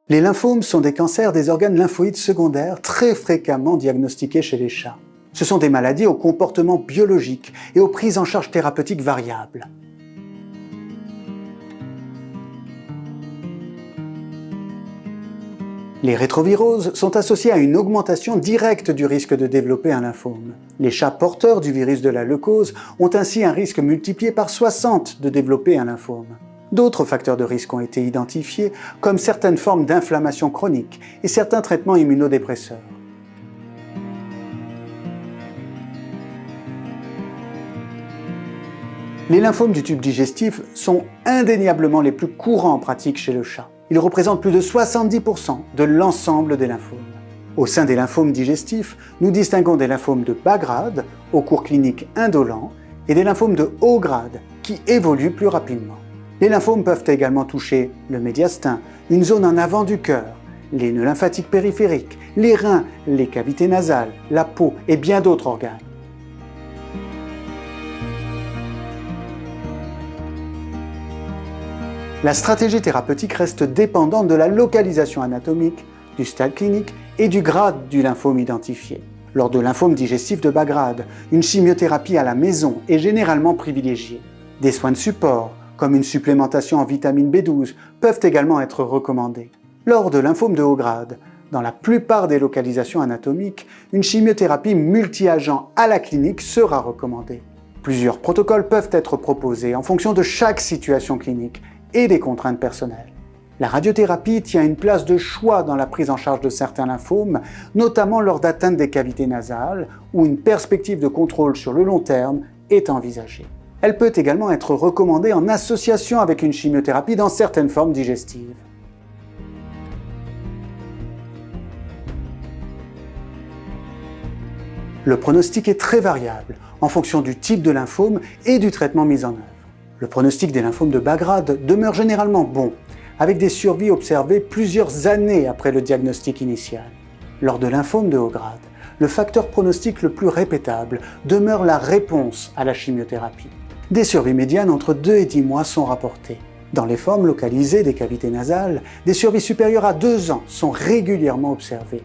Les lymphomes sont des cancers des organes lymphoïdes secondaires très fréquemment diagnostiqués chez les chats. Ce sont des maladies au comportement biologique et aux prises en charge thérapeutiques variables. Les rétroviroses sont associées à une augmentation directe du risque de développer un lymphome. Les chats porteurs du virus de la leucose ont ainsi un risque multiplié par 60 de développer un lymphome. D'autres facteurs de risque ont été identifiés, comme certaines formes d'inflammation chronique et certains traitements immunodépresseurs. Les lymphomes du tube digestif sont indéniablement les plus courants en pratique chez le chat. Ils représentent plus de 70% de l'ensemble des lymphomes. Au sein des lymphomes digestifs, nous distinguons des lymphomes de bas grade, au cours clinique indolent, et des lymphomes de haut grade, qui évoluent plus rapidement. Les lymphomes peuvent également toucher le médiastin, une zone en avant du cœur, les nœuds lymphatiques périphériques, les reins, les cavités nasales, la peau et bien d'autres organes. La stratégie thérapeutique reste dépendante de la localisation anatomique, du stade clinique et du grade du lymphome identifié. Lors de lymphomes digestifs de bas grade, une chimiothérapie à la maison est généralement privilégiée. Des soins de support, comme une supplémentation en vitamine B12, peuvent également être recommandés. Lors de lymphomes de haut grade, dans la plupart des localisations anatomiques, une chimiothérapie multi-agent à la clinique sera recommandée. Plusieurs protocoles peuvent être proposés en fonction de chaque situation clinique et des contraintes personnelles. La radiothérapie tient une place de choix dans la prise en charge de certains lymphomes, notamment lors d'atteinte des cavités nasales, où une perspective de contrôle sur le long terme est envisagée. Elle peut également être recommandée en association avec une chimiothérapie dans certaines formes digestives. Le pronostic est très variable en fonction du type de lymphome et du traitement mis en œuvre. Le pronostic des lymphomes de bas grade demeure généralement bon, avec des survies observées plusieurs années après le diagnostic initial. Lors de lymphomes de haut grade, le facteur pronostic le plus répétable demeure la réponse à la chimiothérapie. Des survies médianes entre 2 et 10 mois sont rapportées. Dans les formes localisées des cavités nasales, des survies supérieures à 2 ans sont régulièrement observées.